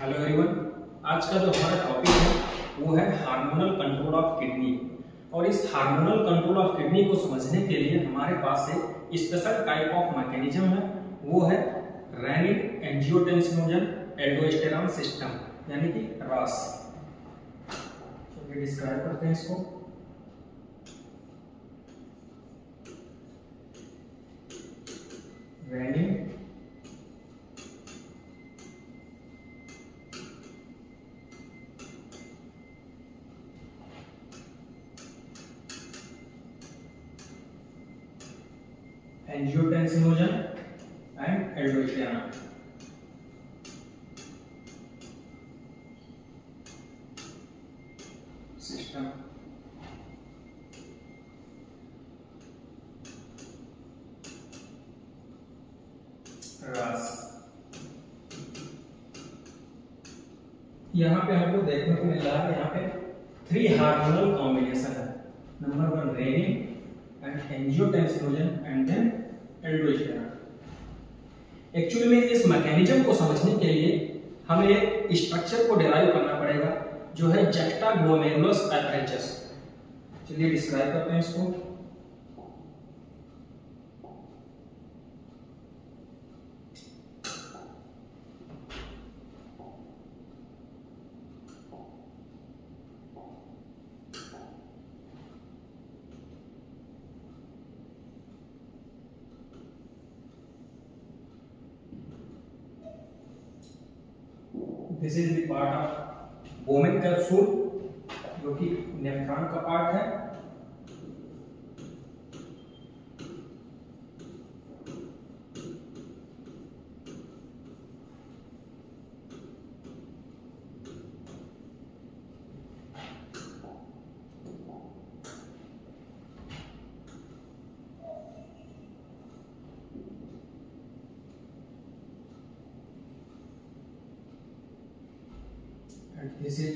Hello everyone. आज का जो हमारा टॉपिक है वो है हार्मोनल कंट्रोल ऑफ किडनी। और इस हार्मोनल कंट्रोल ऑफ किडनी को समझने के लिए हमारे पास एक स्पेशल टाइप ऑफ मैकेनिज्म है, वो है रेनिन एंजियोटेंसिनोजन एल्डोस्टेरॉन सिस्टम यानी कि रास। चलिए डिस्क्राइब करते हैं इसको। Renin angiotensinogen and aldosterone system. रास यहाँ पे हमको देखने को मिल रहा है, यहाँ पे 3 हार्मोनल कॉम्बिनेशन है। Number 1 renin and angiotensinogen and then aldosterone. Actually में इस मैकेनिज्म को समझने के लिए हमें एक स्ट्रक्चर को डिराइव करना पड़ेगा जो है जस्टाग्लोमेरुलस एपरेचस। चलिए डिस्क्राइब करते हैं इसको। This is the part of Bowman capsule जो कि नेफ्रॉन का पार्ट है। And this is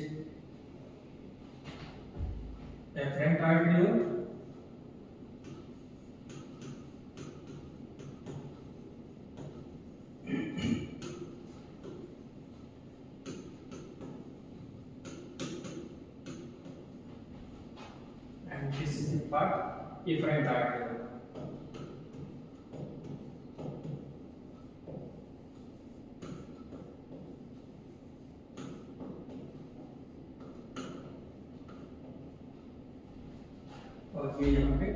afferent arteriole, and this is the part efferent arteriole. और ये यहाँ पे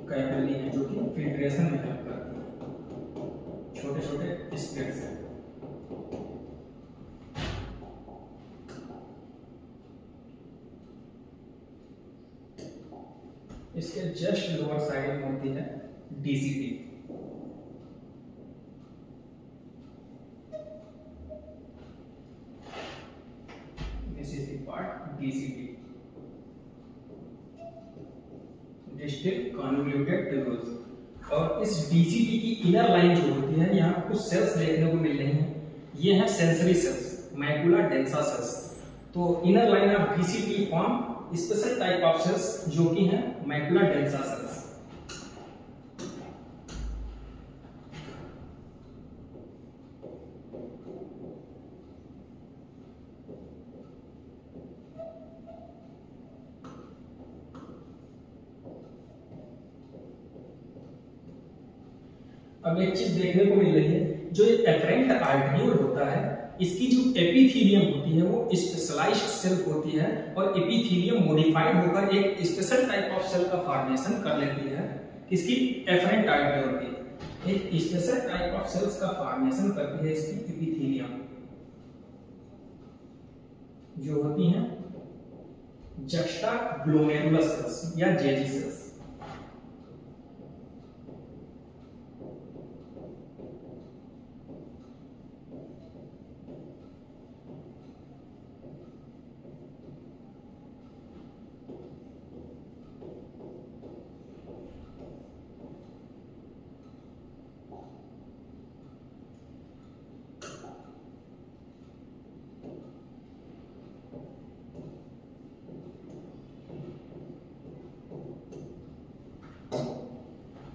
कैपिलरी है जो कि फिल्ट्रेशन में हेल्प करती है, छोटे छोटे स्प्लिट्स हैं। इसके जस्ट लोअर साइड में होती है DCT. This is the part DCT, district convoluted tubules. और इस डीसीटी की इनर लाइन जो होती है, यहाँ कुछ सेल्स देखने को मिल रही हैं। ये है sensory cells, macula densa cells. तो inner line of DCT form special type of cells जो कि हैं मैकुला डेंसा सेल्स। अब एक चीज देखने को मिल रही है, जो ये एफरेंट आर्टरियोल होता है, इसकी जो एपिथेलियम होती है वो स्पेशलाइज्ड सेल होती है और एपिथेलियम मॉडिफाइड होकर एक स्पेशल टाइप ऑफ सेल का फॉर्मेशन कर लेती है। किसकी? एफरेंट आर्टरियोल की एक स्पेशल टाइप ऑफ सेल्स का फॉर्मेशन करती है इसकी एपिथेलियम, जो होती हैं जस्टाग्लोमेरुलस सेल्स या जेजी सेल्स।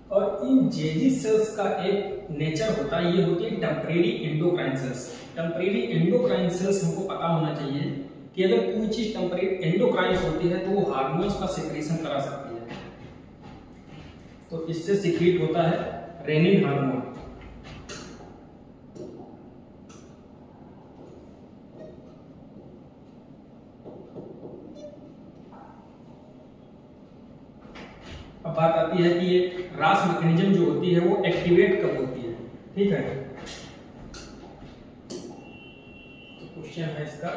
और इन जेजी सेल्स का एक नेचर होता है, ये होती है temporary endocrine cells. Temporary endocrine cells हमको पता होना चाहिए कि अगर कोई चीज टेम्परेरी एंडोक्राइन होती है तो वो हार्मोन्स का सिक्रेशन करा सकती है। तो इससे सिक्रीट होता है रेनिन हार्मोन। अब बात आती है कि ये रास मैकेनिज्म जो होती है वो एक्टिवेट कब होती है, ठीक है। तो क्वेश्चन है इसका,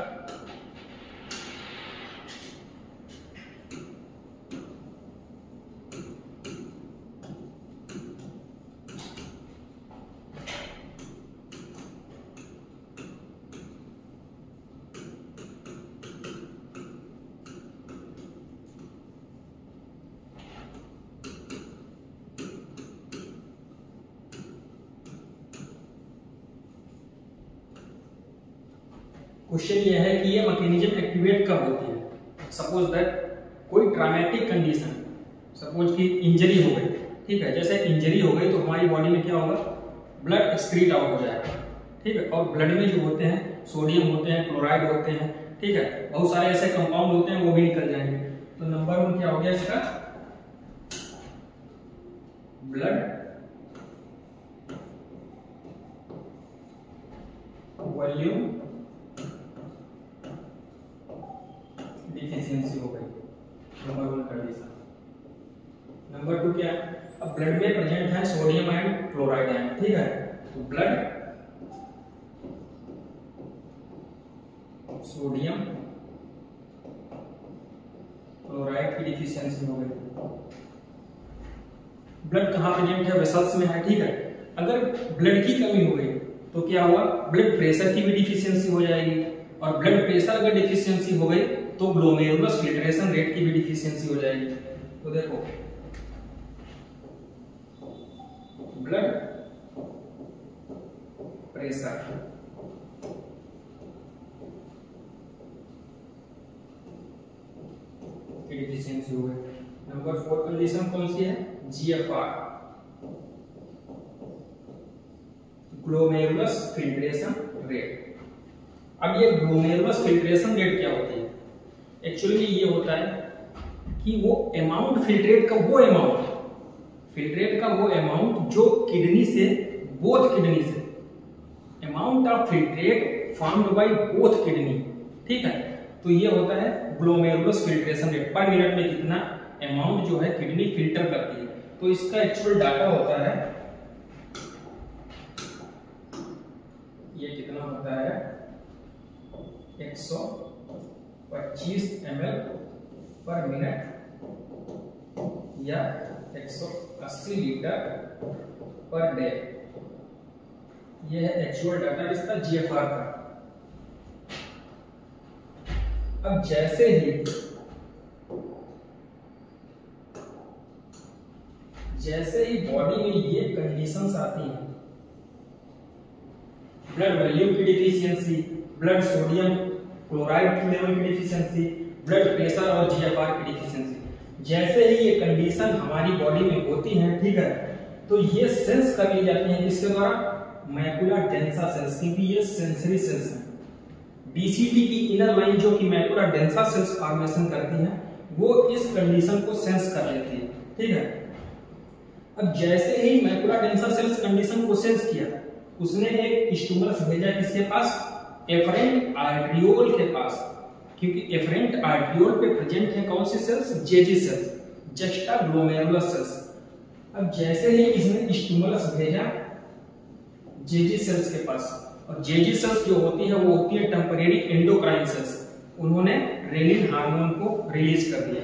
क्वेश्चन ये है कि ये मैकेनिज्म एक्टिवेट कब होती है। सपोज दैट कोई ट्रॉमेटिक कंडीशन, सपोज कि इंजरी हो गई, ठीक है। जैसे इंजरी हो गई तो हमारी बॉडी में क्या होगा, ब्लड एक्सक्रीट आउट हो जाएगा, ठीक है। और ब्लड में जो होते हैं सोडियम होते हैं, क्लोराइड होते हैं, ठीक है, बहुत सारे ऐसे कंपाउंड होते हैं, वो भी निकल जाएंगे। तो नंबर 1 क्या हो गया इसका, ब्लड वॉल्यूम डिफिशियंसी हो गई, नंबर 1 कंडीशन। नंबर 2 क्या, अब ब्लड में प्रेजेंट है सोडियम एंड क्लोराइड आयन, ठीक है। तो ब्लड सोडियम क्लोराइड की डिफिशियंसी हो गई। ब्लड कहाँ प्रेजेंट है, वेसल्स में है, ठीक है। अगर ब्लड की कमी हो गई तो क्या हुआ, ब्लड प्रेशर की भी डिफिशियंसी हो जाएगी, और ब्लड प्रेशर अगर डिफिशियंसी हो गई तो ग्लोमेरुलस फिल्ट्रेशन रेट की भी डिफिशियंसी हो जाएगी। तो देखो ब्लड प्रेशर की डिफिशियंसी हो गई। नंबर 4 कंडीशन कौन सी है, जीएफआर, ग्लोमेरुलस फिल्ट्रेशन रेट। अब ये ग्लोमेरुलस फिल्ट्रेशन रेट क्या होती है, एक्चुअली ये होता है कि वो अमाउंट फिल्ट्रेट का वो अमाउंट जो किडनी से, बोथ किडनी से, amount of filtrate formed by both kidney, ठीक है। तो ये होता है ग्लोमेरुलस फिल्ट्रेशन रेट, पर मिनट में कितना अमाउंट जो है किडनी फिल्टर करती है। तो इसका एक्चुअल डाटा होता है, ये कितना होता है 125 ml पर मिनट या 180 लीटर पर डे। ये है एक्चुअल डाटा इसका जीएफआर का। अब जैसे ही बॉडी में ये कंडीशंस आती हैं, ब्लड वॉल्यूम की डिफिशियंसी, ब्लड सोडियम क्लोराइड की लेवल की डिफिशियंसी, ब्लड प्रेशर और जीएफआर की डिफिशियंसी, जैसे ही ये कंडीशन हमारी बॉडी में होती हैं, ठीक है, तो ये सेंस कर ली जाती हैं किसके द्वारा, मैकुला डेंसा सेल्स, क्योंकि ये सेंसरी सेल्स हैं। बीसीटी की इनर लाइन जो कि मैकुला डेंसा सेल्स फॉर्मेशन करती है, वो इस कंडीशन को सेंस कर लेती है, ठीक है। अब जैसे ही मैकुला डेंसा सेल्स कंडीशन को सेंस किया, उसने एक स्टिमुलस भेजा किसके पास, एफरेंट आर्ट्रियोल के पास, क्योंकि एफरेंट आर्ट्रियोल पे प्रेजेंट है कौन सी cells, JG cells, juxta glomerulus cells. अब जैसे ही इसने स्टिमुलस भेजा जेजी सेल्स के पास, और जेजी सेल्स जो होती है वो होती है टेम्परेरी एंडोक्राइन सेल्स, उन्होंने रेनिन हार्मोन को रिलीज कर दिया।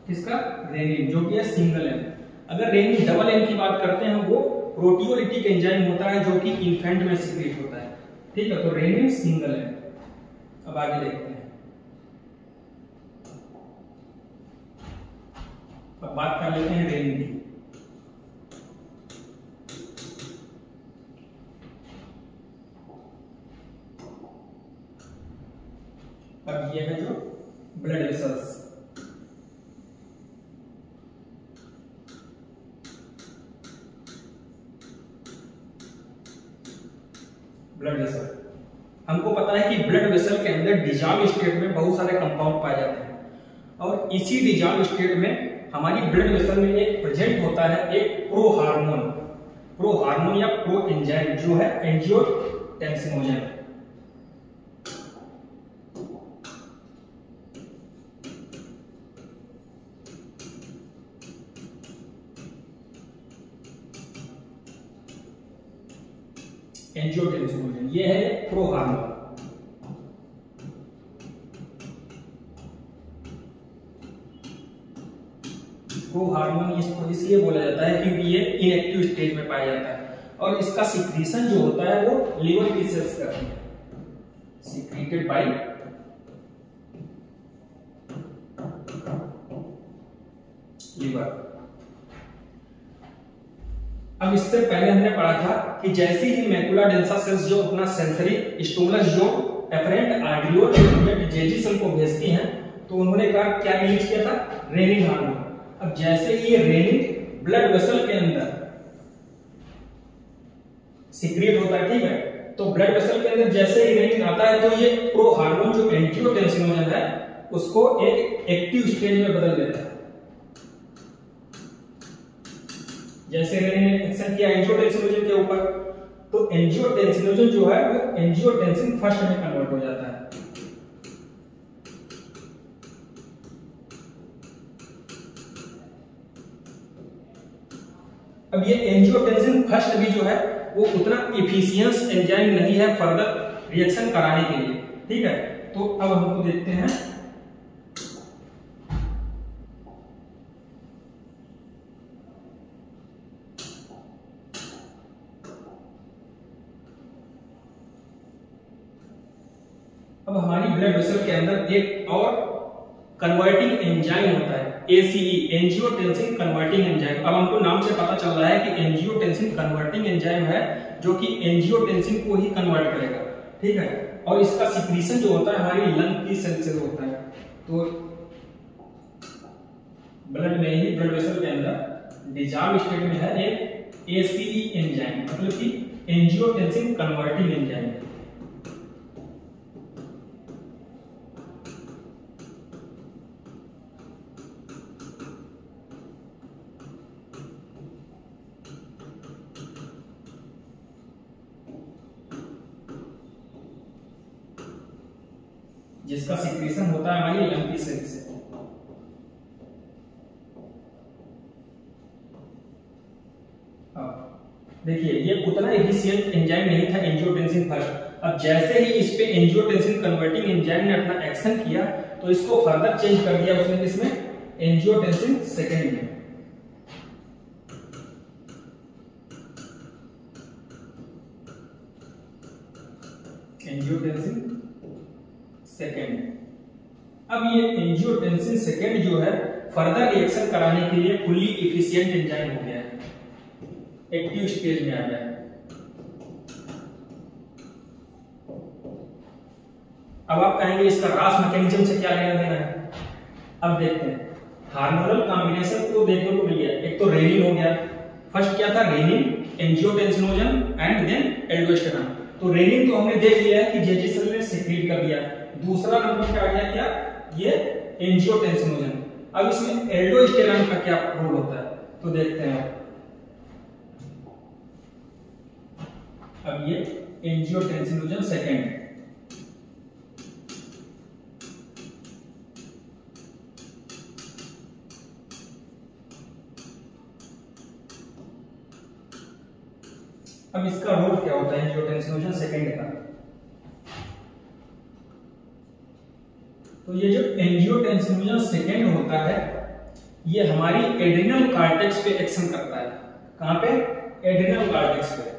किसका, रेनिन, जो कि है सिंगल एन। अगर रेनिन डबल एन की बात करते हैं, वो प्रोटियोलिटिक एंजाइम होता है जो कि इन्फेंट में सीक्रेट होता है, ठीक है। तो रेनिन सिंगल एन। अब आगे देखते हैं, अब बात कर लेते हैं रेनिन की। अब ये है जो ब्लड वेसल्स, ब्लड वेसल। हमको पता है कि ब्लड वेसल के अंदर डिजॉल्व स्टेट में बहुत सारे कंपाउंड पाए जाते हैं, और इसी डिजॉल्व स्टेट में हमारी ब्लड वेसल में एक प्रेजेंट होता है एक प्रो हार्मोन या प्रो एंजाइम जो है एंजियोटेंसिनोजन। एंजियोटेंसिनोजन ये है प्रो हार्मोन। प्रो हार्मोन इसको इसलिए बोला जाता है क्योंकि ये इनएक्टिव स्टेज में पाया जाता है, और इसका सिक्रीशन जो होता है वो लीवर की सेल्स करती है, सिक्रीटेड बाय लीवर। अब इससे पहले हमने पढ़ा था कि जैसे ही मैकुला डेंसा सेल्स जो अपना सेंसरी स्टिमुलस जो एफरेंट आर्टरियोल या जेजी सेल को भेजती हैं, तो उन्होंने कहा क्या रिलीज किया था, रेनिन हार्मोन। अब जैसे ही ये रेनिन ब्लड वेसल के अंदर सीक्रेट होता है, ठीक है, तो ब्लड वेसल के अंदर जैसे ही रेनिन आता है तो ये प्रो हार्मोन जो एंजियोटेंसिनोजन है उसको एक एक्टिव स्टेज में बदल देता है। जैसे रेनिन ने एक्शन किया एंजियोटेंसिनोजन के ऊपर, तो एंजियोटेंसिनोजन जो है वो एंजियोटेंसिन फर्स्ट में कन्वर्ट हो जाता है। अब ये एंजियोटेंसिन फर्स्ट भी जो है वो उतना एफिशिएंस एंजाइम नहीं है फर्दर रिएक्शन कराने के लिए, ठीक है। तो अब हमको देखते हैं अब हमारी ब्लड वेसल के अंदर एक और कन्वर्टिंग एंजाइम होता है एसीई, एंजियोटेंसिन कन्वर्टिंग एंजाइम। अब हमको नाम से पता चल रहा है कि एंजियोटेंसिन कन्वर्टिंग एंजाइम है जो कि एंजियोटेंसिन को ही कन्वर्ट करेगा, ठीक है। और इसका सिक्रीशन जो होता है हमारी लंग की सेल से होता है। तो ब्लड में ही ब्लड वेसल के अंदर डिजॉल्व स्टेट में है एक एसीई एंजाइम, मतलब कि एंजियोटेंसिन कन्वर्टिंग एंजाइम। जिसका सिक्रीशन होता है हमारी लंग की सेल से। देखिए ये उतना एफिशिएंट एंजाइम नहीं था एंजियोटेंसिन फर्स्ट। अब जैसे ही इस पे एंजियोटेंसिन कन्वर्टिंग एंजाइम ने अपना एक्शन किया तो इसको फर्दर चेंज कर दिया उसने किसमें, एंजियोटेंसिन सेकेंड में। Angiotensin second. अब ये एंजियोटेंसिन सेकेंड जो है फर्दर रिएक्शन कराने के लिए फुल्ली एफिशिएंट एंजाइम हो गया है, एक्टिव स्टेज में आ गया है। अब आप कहेंगे इसका रास मैकेनिज्म से क्या लेना देना है। अब देखते हैं हार्मोनल कॉम्बिनेशन तो देखने को मिल गया। एक तो रेनिन हो गया, फर्स्ट क्या था renin, angiotensinogen and then aldosterone. तो रेनिन तो हमने देख लिया है कि जेजी सेल ने सीक्रेट कर दिया। दूसरा नंबर पे आ गया क्या, ये एंजियोटेंसिनोजन। अब इसमें एल्डोस्टेरॉन का क्या रोल होता है तो देखते हैं। अब ये एंजियोटेंसिनोजन सेकेंड, अब इसका रोल क्या होता है एंजियोटेंसिनोजन सेकेंड का। तो ये जो एंजियोटेंसिनोजन सेकेंड होता है ये हमारी एड्रिनल कॉर्टेक्स पे एक्शन करता है। कहां पे, एड्रिनल कॉर्टेक्स पे।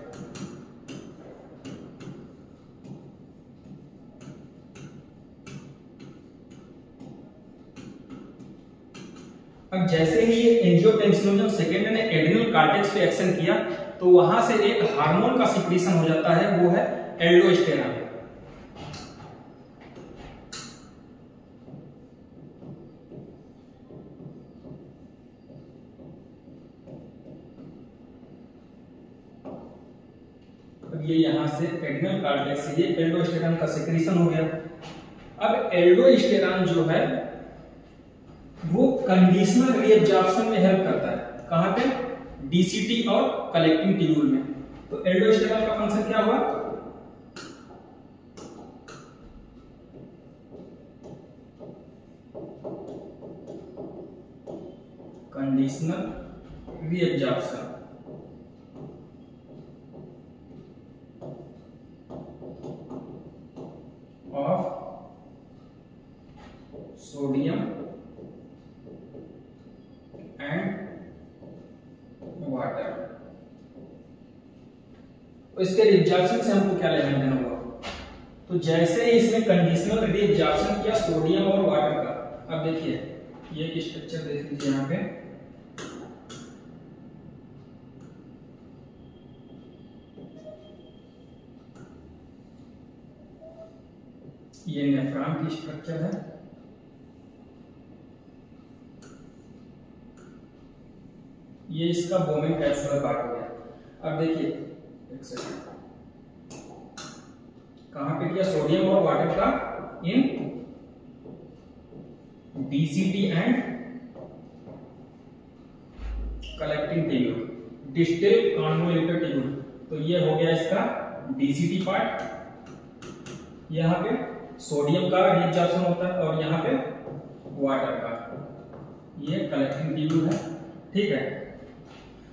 अब जैसे ही ये एंजियोटेंसिनोजन सेकेंड ने एड्रिनल कॉर्टेक्स पे एक्शन किया तो वहां से एक हार्मोन का सिक्रीशन हो जाता है, वो है एल्डोस्टेरॉन। अब ये यहाँ से एड्रिनल कार्टेक्स से ये एल्डोस्टेरॉन का सेक्रेशन हो गया। अब एल्डोस्टेरॉन जो है वो कंडीशनल रीअब्जॉर्प्शन में हेल्प करता है। कहां पे? डीसीटी और कलेक्टिंग ट्यूब्यूल में। तो एल्डोस्टेरॉन का फंक्शन क्या हुआ? Conditional reabsorption of sodium and water. तो इसके रिएब्जॉर्प्शन से हमको क्या लेना देना होगा? तो जैसे ही इसने कंडीशनल रिएब्जॉर्प्शन किया सोडियम और वाटर का, अब देखिए ये एक स्ट्रक्चर देख लीजिए यहाँ पे, ये नेफ्रॉन की स्ट्रक्चर है। ये इसका बोमेन कैप्सुलर पार्ट हो गया। अब देखिए एक सेकंड, कहां पे किया? सोडियम और वाटर का in DCT and collecting tubule, distal convoluted tubule. तो ये हो गया इसका डीसीटी पार्ट। यहां पे सोडियम का रिएब्जॉर्प्शन होता है और यहाँ पे वाटर का, ये कलेक्टिंग ट्यूब्यूल है। ठीक है,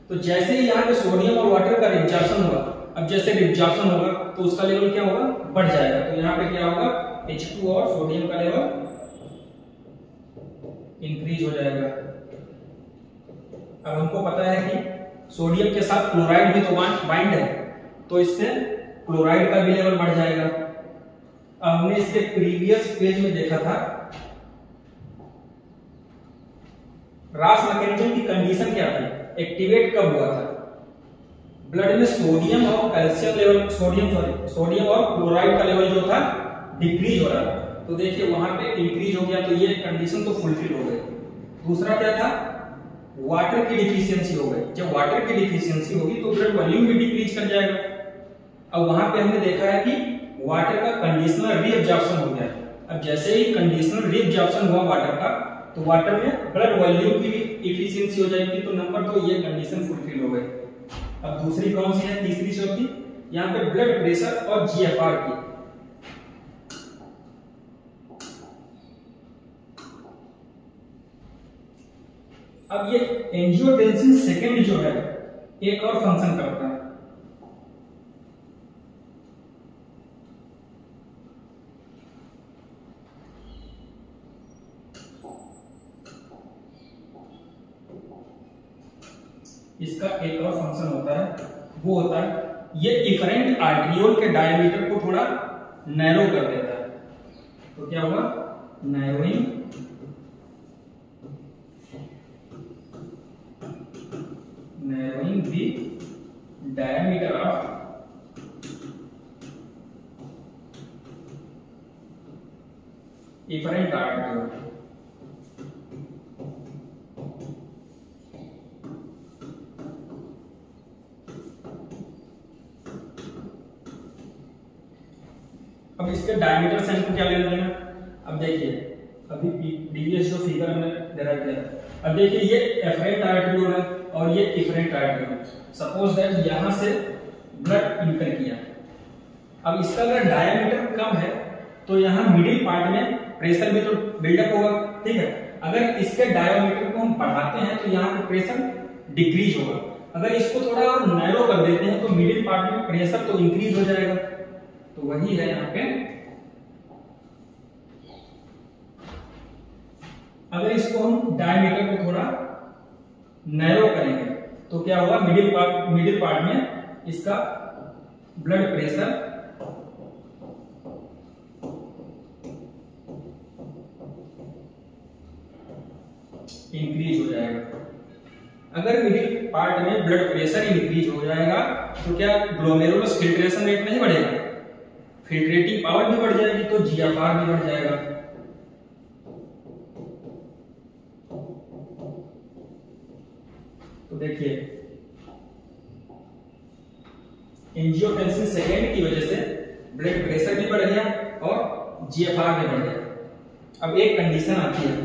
तो जैसे ही यहाँ पे सोडियम और वाटर का रिएब्जॉर्प्शन होगा, अब जैसे रिएब्जॉर्प्शन होगा तो उसका लेवल क्या होगा? बढ़ जाएगा। तो यहाँ पे क्या होगा? H2 और सोडियम का लेवल इंक्रीज हो जाएगा। अब हमको पता है कि सोडियम के साथ क्लोराइड भी तो बाइंड है, तो इससे क्लोराइड का भी लेवल बढ़ जाएगा। हमने इसके प्रीवियस पेज में देखा था रास मैकेनिज्म की कंडीशन क्या थी, एक्टिवेट कब हुआ था? ब्लड में सोडियम और कैल्शियम लेवल, सोडियम और क्लोराइड का लेवल जो था डिक्रीज हो रहा था। तो देखिए वहां पे इंक्रीज हो गया, तो ये कंडीशन तो फुलफिल हो गई। दूसरा क्या था? वाटर की डिफिशियंसी हो गई। जब वाटर की डिफिशियंसी होगी तो ब्लड वॉल्यूम भी डिक्रीज कर जाएगा। अब वहां पे हमने देखा है कि वाटर का कंडीशनल रीअब्जॉर्प्शन हो गया। अब जैसे ही कंडीशनल रीअब्जॉर्प्शन हुआ वाटर का, तो वाटर में ब्लड वॉल्यूम की भी इफिशियंसी हो जाएगी। तो नंबर 2 ये कंडीशन फुलफिल हो गई। अब दूसरी कौन सी है? तीसरी चौथी, यहाँ पे ब्लड प्रेशर और जीएफआर की। अब ये एंजियोटेंसिन सेकेंड जो है एक और फंक्शन करता है। इसका एक और फंक्शन होता है, वो होता है ये इफरेंट आर्टरियोल के डायमीटर को थोड़ा नैरो कर देता है। तो क्या हुआ? Narrowing the diameter of efferent आर्टरियोल। अब इसके डायमीटर से हमको क्या लेना देना? अब देखिए अभी प्रीवियस जो फिगर हमने डेराइव किया, अब देखिए ये एफरेंट आर्टरियोल है और ये इफरेंट आर्टरियोल। सपोज दैट यहां से ब्लड इंटर किया, अब इसका अगर डायमीटर कम है तो यहाँ मिडिल पार्ट में प्रेशर भी तो बिल्डअप होगा। ठीक है, अगर इसके डायमीटर को हम बढ़ाते हैं तो यहाँ पे प्रेशर डिक्रीज होगा। अगर इसको थोड़ा और नैरो कर देते हैं तो मिडिल पार्ट में प्रेशर तो इंक्रीज हो जाएगा। तो वही है यहाँ पे, अगर इसको हम डायमीटर को थोड़ा नैरो करेंगे तो क्या होगा? मिडिल पार्ट में इसका ब्लड प्रेशर इंक्रीज हो जाएगा। अगर मिडिल पार्ट में ब्लड प्रेशर इंक्रीज हो जाएगा तो क्या ग्लोमेरुलस फिल्ट्रेशन रेट नहीं बढ़ेगा? फिल्ट्रेटिंग पावर भी बढ़ जाएगी, तो जीएफआर भी बढ़ जाएगा। तो देखिए एंजियोटेंसिन सेकेंड की वजह से ब्लड प्रेशर भी बढ़ गया और जीएफआर भी बढ़ गया। अब एक कंडीशन आती है,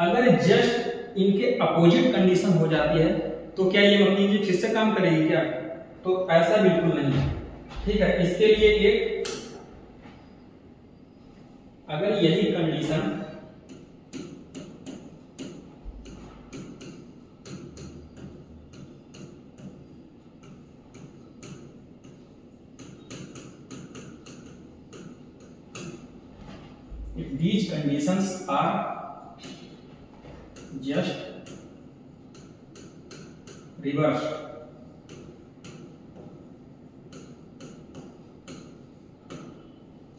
अगर जस्ट इनके अपोजिट कंडीशन हो जाती है तो क्या ये मशीन जी फिर से काम करेगी क्या? तो ऐसा बिल्कुल नहीं है, ठीक है। इसके लिए एक, अगर यही condition if these conditions are just reversed,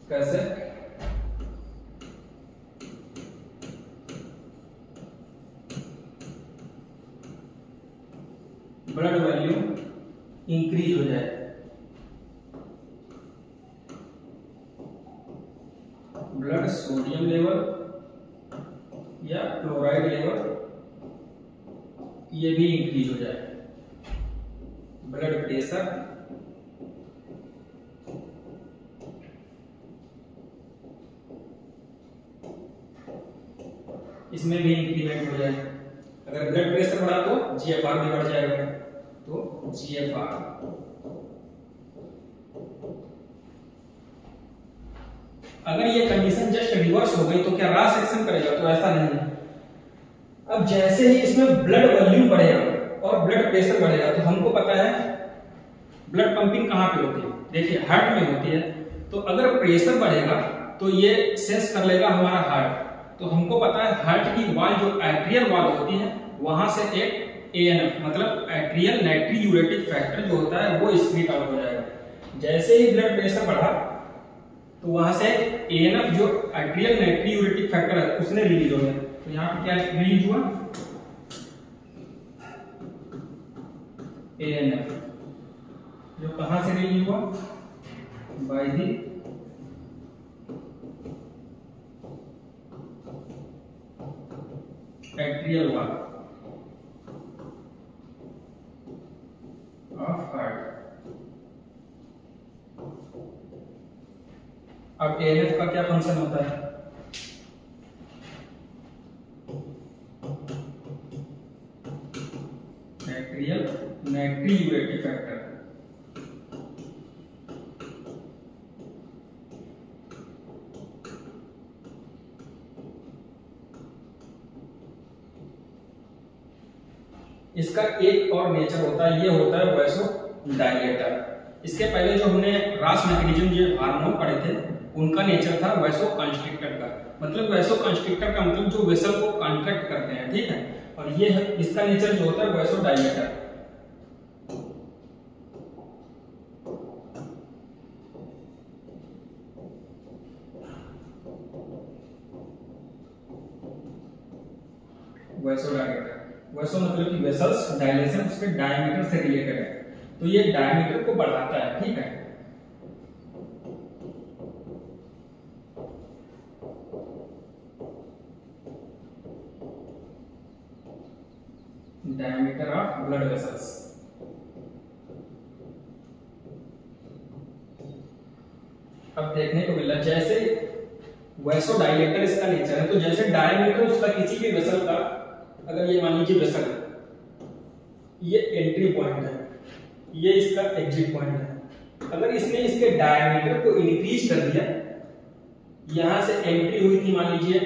कैसे? ब्लड वैल्यू इंक्रीज हो जाए, ब्लड सोडियम लेवल या क्लोराइड लेवल ये भी इंक्रीज हो जाए, ब्लड प्रेशर इसमें भी इंक्रीमेंट हो जाए। अगर ब्लड प्रेशर बढ़ा तो जीएफआर भी बढ़ जाएगा, तो जीएफआर अगर ये कंडीशन जस्ट रिवर्स हो गई तो क्या रास एक्शन करेगा? तो ऐसा नहीं है। अब जैसे ही इसमें ब्लड वॉल्यूम बढ़ेगा और ब्लड प्रेशर बढ़ेगा, तो हमको पता है ब्लड पंपिंग कहां पे होती है, देखिए हार्ट में होती है। तो अगर प्रेशर बढ़ेगा तो ये सेंस कर लेगा हमारा हार्ट, तो हमको पता है हार्ट की वॉल जो एट्रियल वॉल होती है वहां से एक एएनएफ मतलब एट्रियल नाइट्रियूरेटिक फैक्टर जो होता है वो स्प्लिट आउट हो जाएगा। जैसे ही ब्लड प्रेशर बढ़ा तो वहां से एएनएफ जो एट्रियल नाइट्रियूरेटिक फैक्टर है उसने रिलीज हो गया। तो यहाँ पे क्या रिलीज हुआ? एएनएफ जो कहां से रिलीज हुआ? By the atrial wall of heart. अब एएनएफ का क्या फंक्शन होता है? Atrial natriuretic factor. इसका एक और नेचर होता है, ये होता है वैसोडाइलेटर। इसके पहले जो हमने रास मैकेनिज्म जो हार्मोन पढ़े थे उनका नेचर था वैसोकंस्ट्रिक्टर का, मतलब वैसोकंस्ट्रिक्टर का मतलब जो वेसल को कॉन्ट्रैक्ट करते हैं, ठीक है। और ये है इसका नेचर जो होता है वैसोडाइलेटर। वैसोडाइलेटर, वैसो मतलब कि वेसल्स, डायलेशन उसके डायमीटर से रिलेटेड है, तो ये डायमीटर को बढ़ाता है, ठीक है। Diameter of blood vessels. अब देखने को मिला जैसे वैसोडाइलेटर इसका नेचर है, तो जैसे डायमीटर उसका किसी भी वेसल का, अगर ये मान लीजिए वेसल है, ये एंट्री पॉइंट है, ये इसका एग्जिट पॉइंट है। अगर इसने इसके डायमीटर को इंक्रीज कर दिया, यहां से एंट्री हुई थी मान लीजिए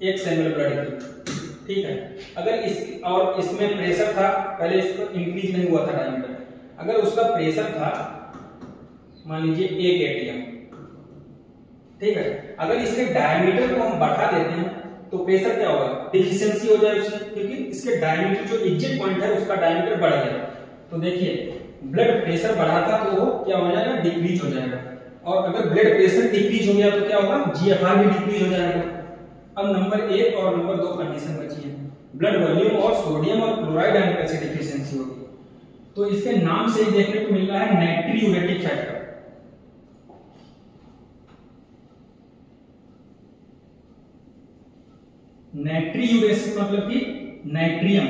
1 ml ब्लड की, ठीक है। अगर इस और इसमें प्रेशर था, पहले इसको इंक्रीज नहीं हुआ था डायमीटर, अगर उसका प्रेशर था मान लीजिए 1 atm, ठीक है। अगर इसके डायमीटर को हम बढ़ा देते हैं तो प्रेशर क्या होगा? डिफिशियंसी हो जाए उसमें, क्योंकि इसके डायमीटर जो एग्जिट पॉइंट है उसका डायमीटर बढ़ गया। तो देखिए ब्लड प्रेशर बढ़ा था तो वो क्या हो जाएगा? डिक्रीज हो जाएगा। और अगर ब्लड प्रेशर डिक्रीज हो गया तो क्या होगा? जीएफआर भी डिक्रीज हो जाएगा। अब नंबर 1 और नंबर 2 कंडीशन बची है, ब्लड वॉल्यूम और सोडियम और क्लोराइड आयन की डिफिशियंसी होगी। तो इसके नाम से ही देखने को मिल रहा है नाइट्रियूरेटिक फैक्टर। नाइट्रियूरेसिस मतलब कि नाइट्रियम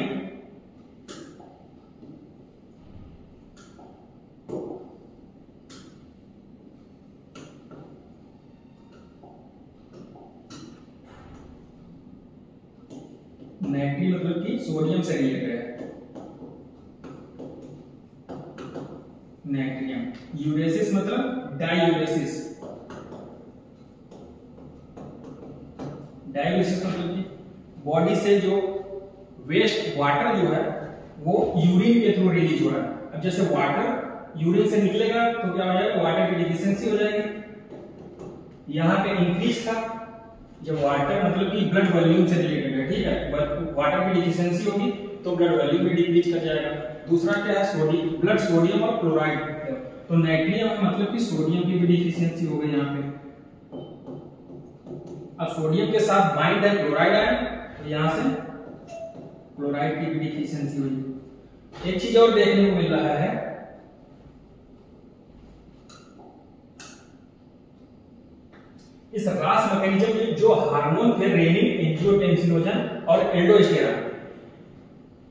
नाइट्री मतलब कि सोडियम से रिलेटेड है, नाइट्रियम। यूरेसिस मतलब डाइयूरेसिस, डाइयूरेसिस मतलब कि बॉडी से जो वेस्ट वाटर जो है वो यूरिन के थ्रू रिलीज हो रहा है। अब जैसे वाटर यूरिन से निकलेगा तो क्या हो जाएगा, वाटर की डिफिशियंसी हो जाएगी। यहाँ पे इंक्रीज था, जब वाटर मतलब कि ब्लड वॉल्यूम से रिलेटेड है, ठीक है, वाटर की डिफिशियंसी होगी तो ब्लड वॉल्यूम भी डिक्रीज कर जाएगा। दूसरा क्या है, सोडियम, ब्लड सोडियम और क्लोराइड, तो नाइट्रियम मतलब कि सोडियम की भी डिफिशियंसी हो गई यहाँ पे। अब सोडियम के साथ बाइंड है क्लोराइड आयन, तो यहाँ से क्लोराइड की भी डिफिशियंसी हुई। एक चीज और देखने को मिल रहा है, इस रास मैकेनिज्म में जो हार्मोन थे रेनिन, एंजियोटेंसिनोजन और एल्डोस्टेरॉन,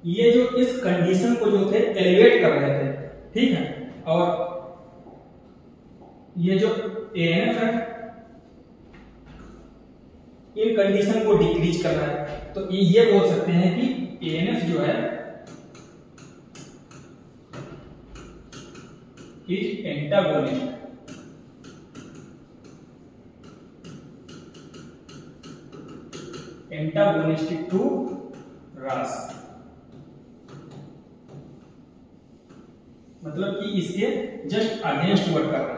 ये जो इस कंडीशन को जो थे एलिवेट कर रहे थे, ठीक है, और ये जो एएनएफ है इन कंडीशन को डिक्रीज कर रहा है। तो ये बोल सकते हैं कि एएनएफ जो है इज एंटागोनिस्ट, एंटागोनिस्टिक टू रास, मतलब कि इसके जस्ट अगेंस्ट वर्क कर रहा है।